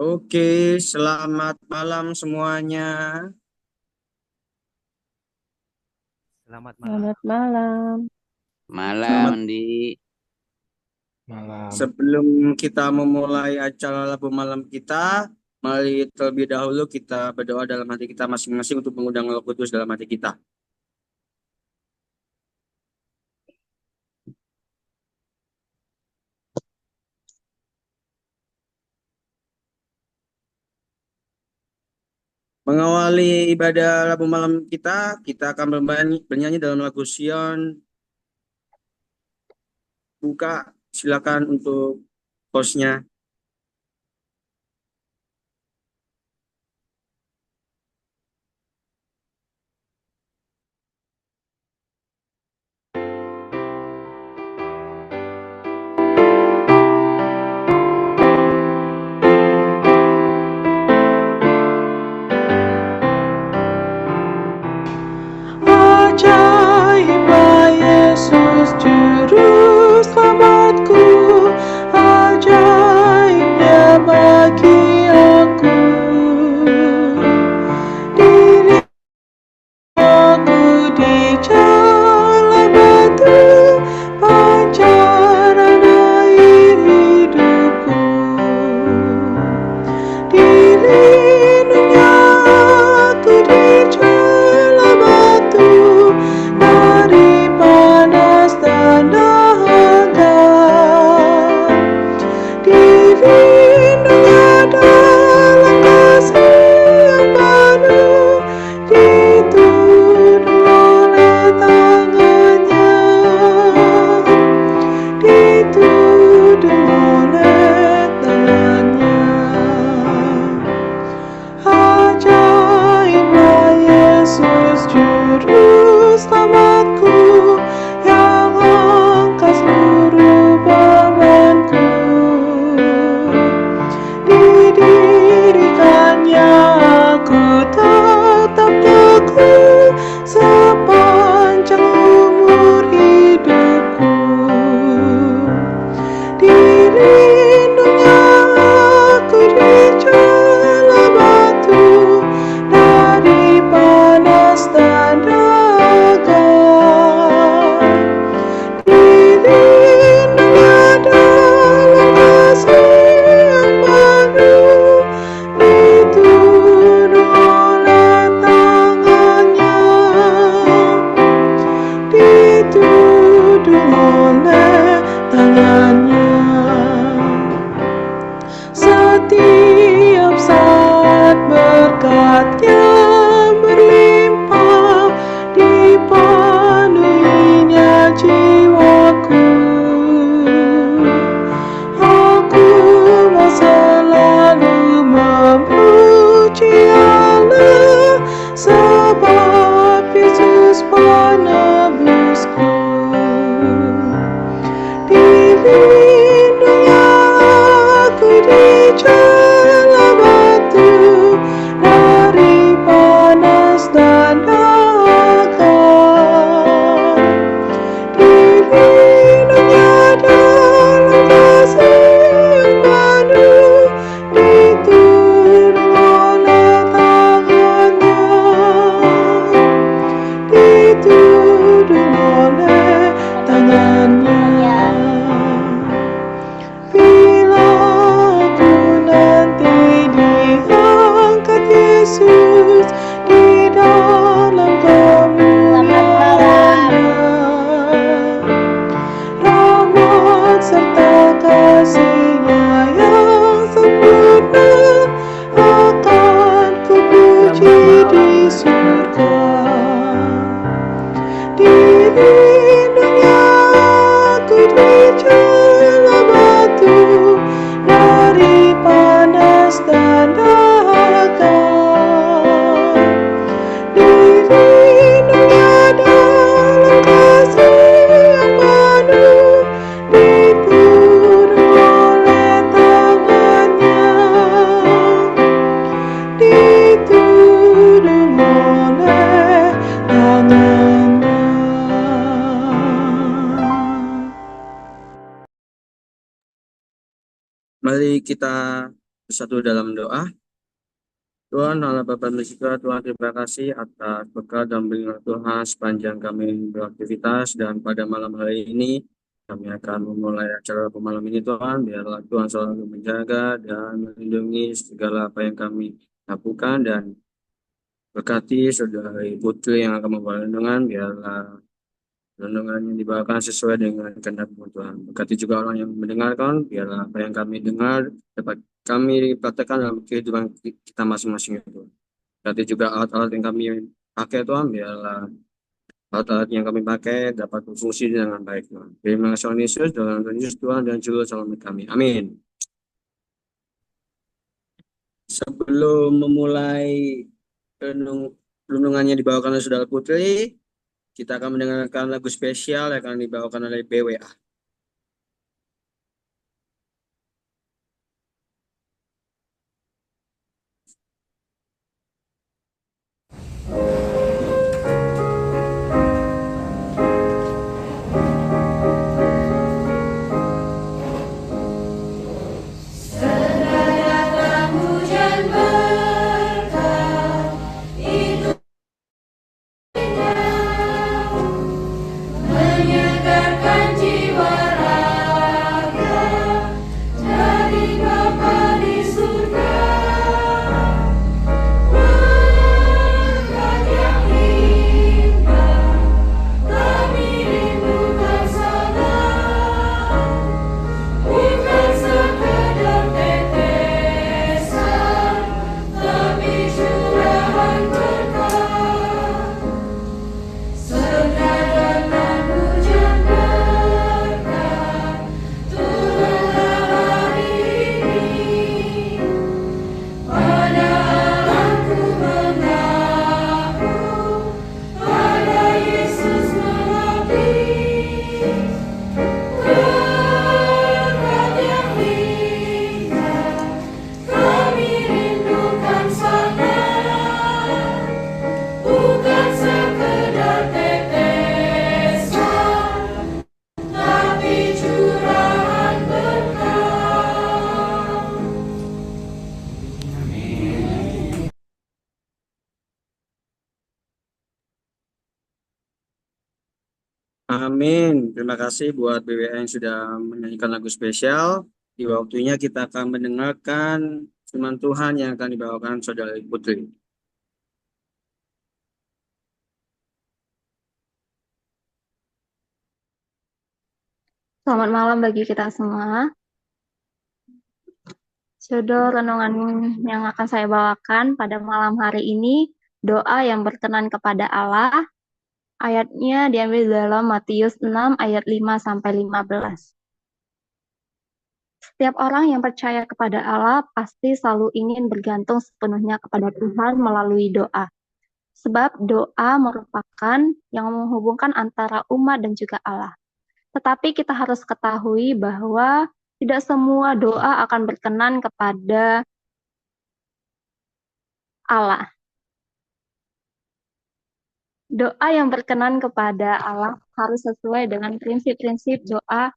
Oke, selamat malam semuanya. Selamat malam. Selamat malam. Malam, Selamat. Andi. Malam. Sebelum kita memulai acara Labu Malam kita, mari terlebih dahulu kita berdoa dalam hati kita masing-masing untuk mengundang Roh Kudus dalam hati kita. Mengawali ibadah Labu Malam kita akan bernyanyi dalam lagu Sion. Buka, silakan untuk hostnya. Ajaiblah Yesus Juru Selamatku, ajaibnya bagi aku. Diri aku di jalan batu, pancaran air hidupku. Dilindungi aku di jalan batu, dari panas dan dahaga. Dilindungi dalam kasih yang penuh, dituntun oleh tangannya, dituntun oleh tangannya. Ajaiblah Yesus Juru Selamatku, yang angkat seluruh bebanku. Didirikannya aku tetap teguh sepanjang umur hidupku. Dilindungi aku di jalan batu, dari panas dan dahaga. Dilindungi dalam kasih yang penuh, dituntun oleh tangannya, dituntun oleh tangannya. Setiap saat berkat-Nya berlimpah, dipenuhinya jiwaku. Aku mau selalu memuji Allah, sebab Yesus penebusku. Dilindungi aku di jalan batu, dari panas dan dahaga. Dilindungi dalam kasih yang penuh, dituntun oleh tangannya, dituntun oleh tangannya. Bila aku nanti diangkat Yesus di dalam kemuliaan-Nya, rahmat serta kasih-Nya yang sempurna akan ku puji di surga. Dilindungi aku di jalan batu, dari panas dan dahaga. Dilindungi dalam kasih yang penuh, dituntun oleh tangannya, dituntun oleh tangannya. Mari kita Satu dalam doa. Tuhan Allah Bapa Merdeka, Tuhan terima kasih atas berkat dan bimbingan Tuhan sepanjang kami beraktivitas, dan pada malam hari ini kami akan memulai acara malam ini. Tuhan, biarlah Tuhan selalu menjaga dan melindungi segala apa yang kami lakukan, dan berkati saudara Putri yang akan membawa renungan, biarlah renungan yang dibawakan sesuai dengan kehendak Tuhan. Berkati juga orang yang mendengarkan, biarlah apa yang kami dengar dapat kami praktekkan dalam kehidupan kita masing-masing itu. Berarti juga alat-alat yang kami pakai Tuhan, biarlah alat-alat yang kami pakai dapat berfungsi dengan baik Tuhan. Terima kasih Tuhan Yesus, dalam Tuhan Yesus Tuhan dan Juru Selamat kami. Amin. Sebelum memulai renungannya dibawakan oleh Saudara Putri, kita akan mendengarkan lagu spesial yang akan dibawakan oleh BWA. Amin. Terima kasih buat BWA yang sudah menyanyikan lagu spesial. Di waktunya kita akan mendengarkan firman Tuhan yang akan dibawakan Saudara Putri. Selamat malam bagi kita semua. Judul renungan yang akan saya bawakan pada malam hari ini, doa yang berkenan kepada Allah. Ayatnya diambil dalam Matius 6 ayat 5-15. Setiap orang yang percaya kepada Allah pasti selalu ingin bergantung sepenuhnya kepada Tuhan melalui doa. Sebab doa merupakan yang menghubungkan antara umat dan juga Allah. Tetapi kita harus ketahui bahwa tidak semua doa akan berkenan kepada Allah. Doa yang berkenan kepada Allah harus sesuai dengan prinsip-prinsip doa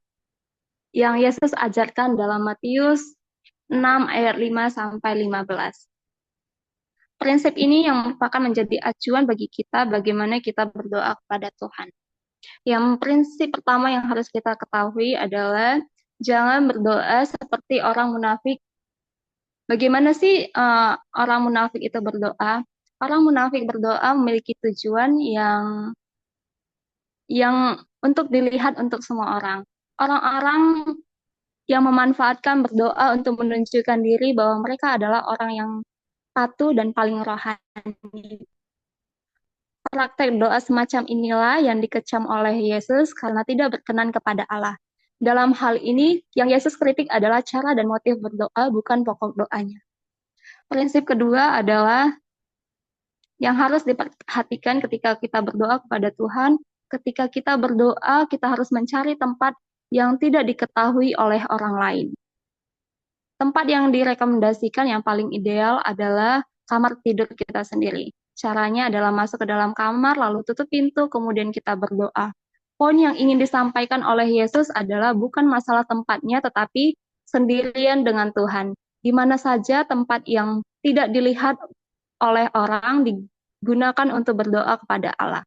yang Yesus ajarkan dalam Matius 6 ayat 5-15. Prinsip ini yang merupakan menjadi acuan bagi kita bagaimana kita berdoa kepada Tuhan. Yang prinsip pertama yang harus kita ketahui adalah jangan berdoa seperti orang munafik. Bagaimana sih orang munafik itu berdoa? Orang munafik berdoa memiliki tujuan yang untuk dilihat untuk semua orang. Orang-orang yang memanfaatkan berdoa untuk menunjukkan diri bahwa mereka adalah orang yang patuh dan paling rohani. Praktek doa semacam inilah yang dikecam oleh Yesus karena tidak berkenan kepada Allah. Dalam hal ini, yang Yesus kritik adalah cara dan motif berdoa, bukan pokok doanya. Prinsip kedua adalah yang harus diperhatikan ketika kita berdoa kepada Tuhan. Ketika kita berdoa, kita harus mencari tempat yang tidak diketahui oleh orang lain. Tempat yang direkomendasikan yang paling ideal adalah kamar tidur kita sendiri. Caranya adalah masuk ke dalam kamar, lalu tutup pintu, kemudian kita berdoa. Poin yang ingin disampaikan oleh Yesus adalah bukan masalah tempatnya, tetapi sendirian dengan Tuhan. Di mana saja tempat yang tidak dilihat oleh orang digunakan untuk berdoa kepada Allah.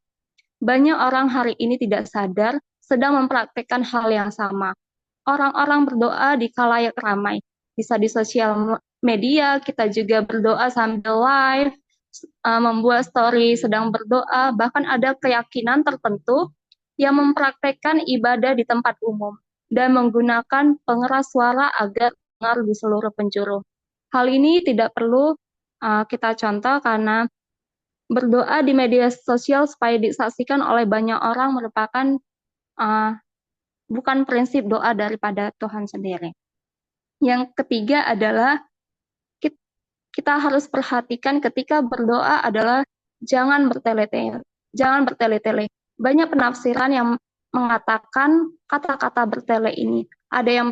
Banyak orang hari ini tidak sadar sedang mempraktikkan hal yang sama. Orang-orang berdoa di khalayak ramai. Bisa di sosial media, kita juga berdoa sambil live, membuat story sedang berdoa, bahkan ada keyakinan tertentu yang mempraktekkan ibadah di tempat umum dan menggunakan pengeras suara agar dengar di seluruh penjuru. Hal ini tidak perlu kita contoh karena berdoa di media sosial supaya disaksikan oleh banyak orang merupakan bukan prinsip doa daripada Tuhan sendiri. Yang ketiga adalah kita harus perhatikan ketika berdoa adalah jangan bertele-tele. Jangan bertele-tele. Banyak penafsiran yang mengatakan kata-kata bertele ini. Ada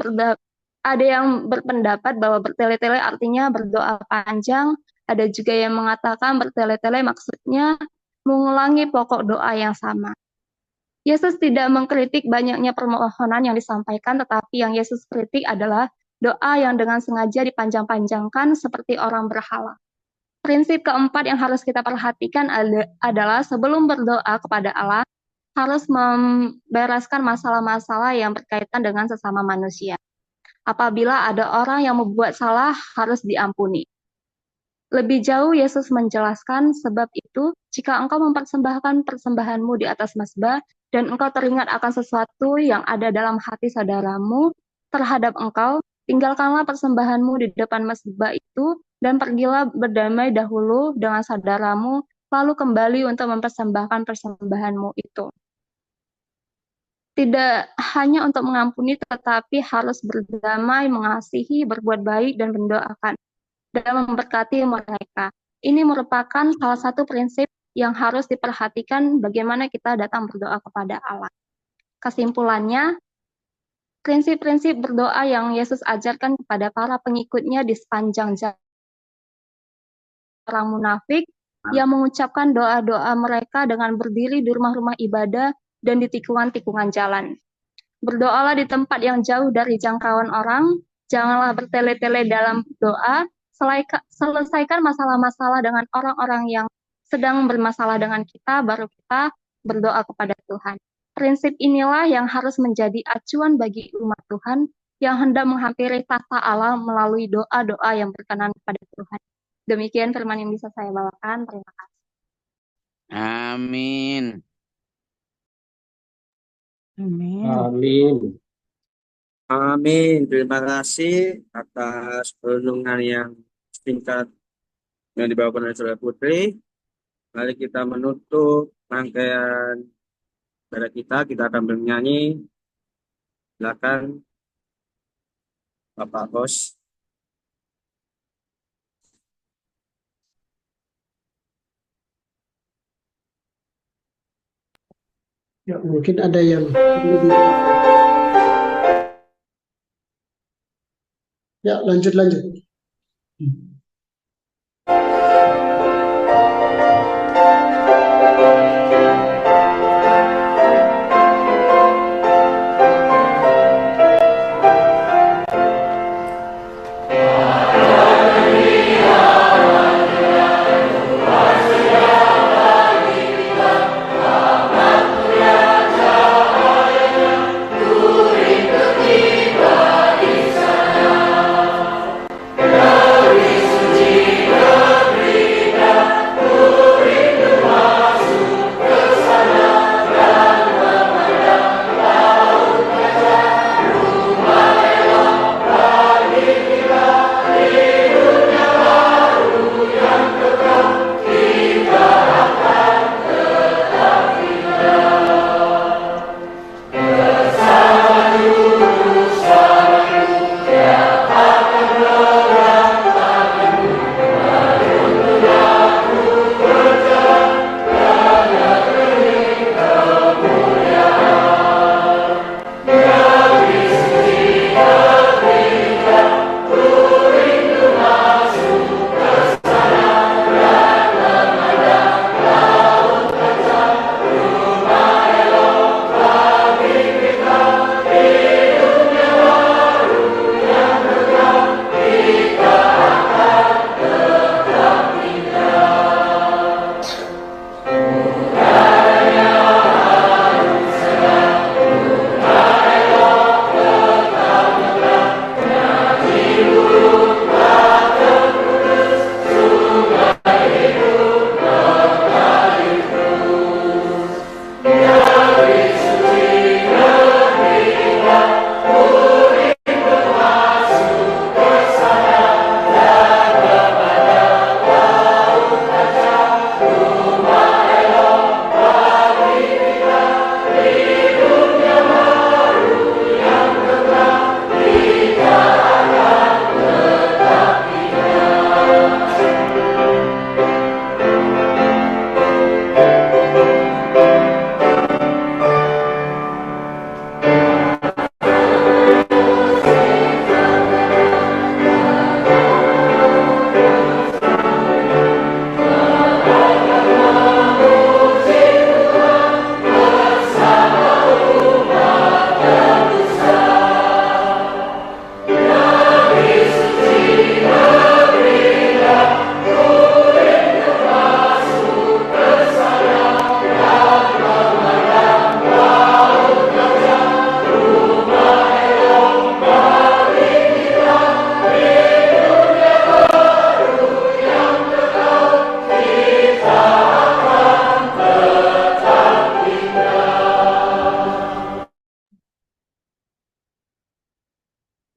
yang berpendapat bahwa bertele-tele artinya berdoa panjang. Ada juga yang mengatakan bertele-tele maksudnya mengulangi pokok doa yang sama. Yesus tidak mengkritik banyaknya permohonan yang disampaikan, tetapi yang Yesus kritik adalah doa yang dengan sengaja dipanjang-panjangkan seperti orang berhala. Prinsip keempat yang harus kita perhatikan adalah sebelum berdoa kepada Allah, harus membereskan masalah-masalah yang berkaitan dengan sesama manusia. Apabila ada orang yang membuat salah, harus diampuni. Lebih jauh, Yesus menjelaskan, sebab itu, jika engkau mempersembahkan persembahanmu di atas mazbah, dan engkau teringat akan sesuatu yang ada dalam hati saudaramu terhadap engkau, tinggalkanlah persembahanmu di depan mazbah itu, dan pergilah berdamai dahulu dengan saudaramu, lalu kembali untuk mempersembahkan persembahanmu itu. Tidak hanya untuk mengampuni, tetapi harus berdamai, mengasihi, berbuat baik, dan mendoakan dan memberkati mereka. Ini merupakan salah satu prinsip yang harus diperhatikan bagaimana kita datang berdoa kepada Allah. Kesimpulannya, prinsip-prinsip berdoa yang Yesus ajarkan kepada para pengikutnya di sepanjang jalan orang munafik yang mengucapkan doa-doa mereka dengan berdiri di rumah-rumah ibadah dan di tikungan-tikungan jalan. Berdoalah di tempat yang jauh dari jangkauan orang, janganlah bertele-tele dalam doa, selesaikan masalah-masalah dengan orang-orang yang sedang bermasalah dengan kita, baru kita berdoa kepada Tuhan. Prinsip inilah yang harus menjadi acuan bagi umat Tuhan yang hendak menghampiri tahta Allah melalui doa-doa yang berkenan kepada Tuhan. Demikian firman yang bisa saya bawakan. Terima kasih. Amin. Amin. Amin. Amin. Terima kasih atas perenungan yang singkat yang dibawakan oleh Saudara Putri. Mari kita menutup rangkaian pada kita akan bernyanyi. Silakan Bapak Bos. Ya, mungkin ada yang ya, lanjut. There is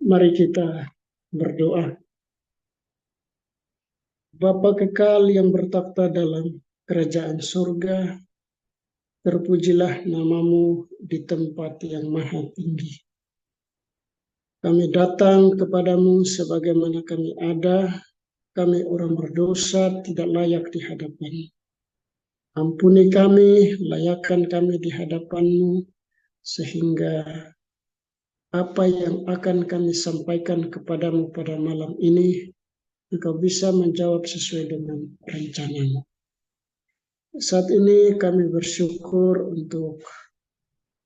Mari kita berdoa. Bapa kekal yang bertakhta dalam kerajaan surga, terpujilah namamu di tempat yang maha tinggi. Kami datang kepadamu sebagaimana kami ada, kami orang berdosa tidak layak di hadapan-Mu. Ampuni kami, layakkan kami di hadapan-Mu, sehingga apa yang akan kami sampaikan kepadamu pada malam ini, Engkau bisa menjawab sesuai dengan rencana-Mu. Saat ini kami bersyukur untuk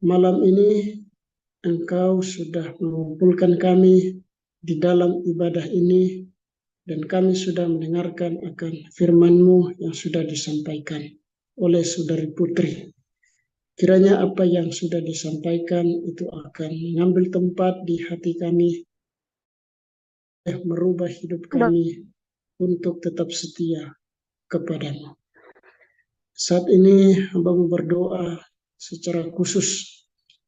malam ini, Engkau sudah mengumpulkan kami di dalam ibadah ini, dan kami sudah mendengarkan akan firman-Mu yang sudah disampaikan oleh Saudari Putri. Kiranya apa yang sudah disampaikan itu akan mengambil tempat di hati kami, merubah hidup kami untuk tetap setia kepada-Mu. Saat ini hamba-Mu berdoa secara khusus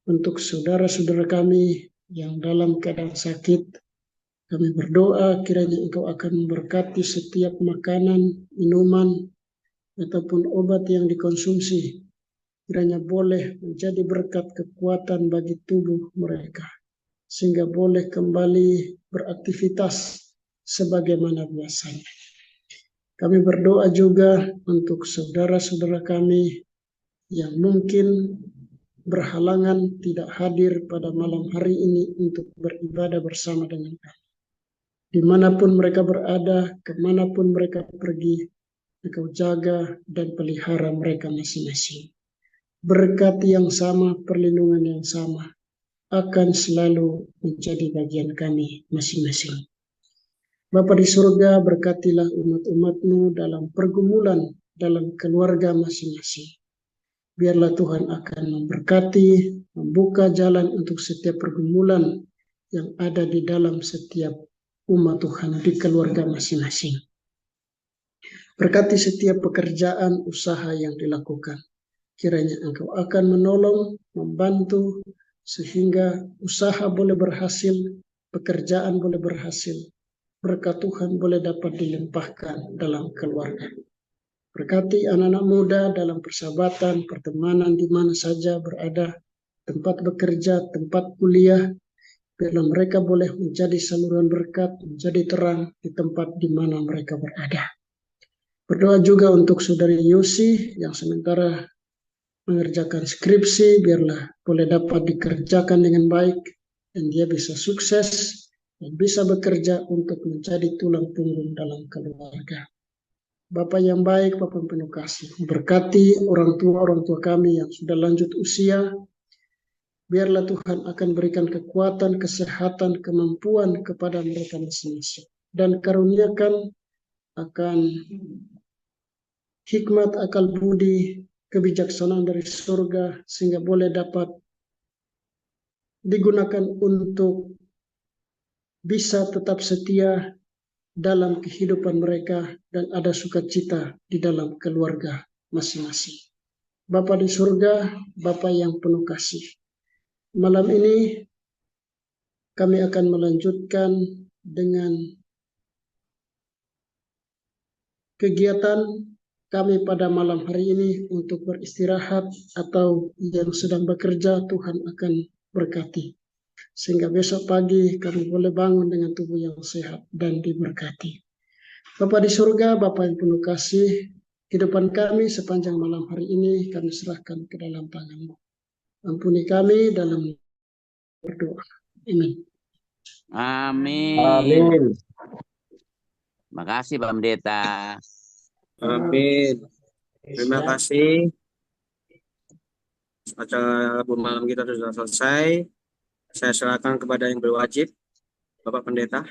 untuk saudara-saudara kami yang dalam keadaan sakit. Kami berdoa kiranya Engkau akan memberkati setiap makanan, minuman, ataupun obat yang dikonsumsi. Kiranya boleh menjadi berkat kekuatan bagi tubuh mereka, sehingga boleh kembali beraktivitas sebagaimana biasanya. Kami berdoa juga untuk saudara-saudara kami yang mungkin berhalangan tidak hadir pada malam hari ini untuk beribadah bersama dengan kami. Dimanapun mereka berada, kemanapun mereka pergi, Engkau jaga dan pelihara mereka masing-masing. Berkat yang sama, perlindungan yang sama akan selalu menjadi bagian kami masing-masing. Bapa di surga, berkatilah umat-umat-Mu dalam pergumulan, dalam keluarga masing-masing. Biarlah Tuhan akan memberkati, membuka jalan untuk setiap pergumulan yang ada di dalam setiap umat Tuhan di keluarga masing-masing. Berkati setiap pekerjaan usaha yang dilakukan. Kiranya Engkau akan menolong, membantu, sehingga usaha boleh berhasil, pekerjaan boleh berhasil, berkat Tuhan boleh dapat dilimpahkan dalam keluarga. Berkati anak-anak muda dalam persahabatan, pertemanan di mana saja berada, tempat bekerja, tempat kuliah, biarlah mereka boleh menjadi saluran berkat, menjadi terang di tempat di mana mereka berada. Berdoa juga untuk Saudari Yosi yang sementara mengerjakan skripsi, biarlah boleh dapat dikerjakan dengan baik, dan dia bisa sukses, dan bisa bekerja untuk menjadi tulang punggung dalam keluarga. Bapa yang baik, Bapa yang penuh kasih, berkati orang tua kami yang sudah lanjut usia. Biarlah Tuhan akan berikan kekuatan, kesehatan, kemampuan kepada mereka masing-masing, dan karuniakan akan hikmat, akal budi, kebijaksanaan dari surga, sehingga boleh dapat digunakan untuk bisa tetap setia dalam kehidupan mereka, dan ada sukacita di dalam keluarga masing-masing. Bapa di surga, Bapa yang penuh kasih, malam ini kami akan melanjutkan dengan kegiatan kami pada malam hari ini untuk beristirahat, atau yang sedang bekerja Tuhan akan berkati. Sehingga besok pagi kami boleh bangun dengan tubuh yang sehat dan diberkati. Bapa di surga, Bapa yang penuh kasih, kehidupan kami sepanjang malam hari ini kami serahkan ke dalam tangan-Mu. Ampuni kami dalam berdoa. Amin. Amin. Makasih Pak Pendeta. Amin. Terima kasih. Acara malam kita sudah selesai. Saya serahkan kepada yang berwajib, Bapak Pendeta.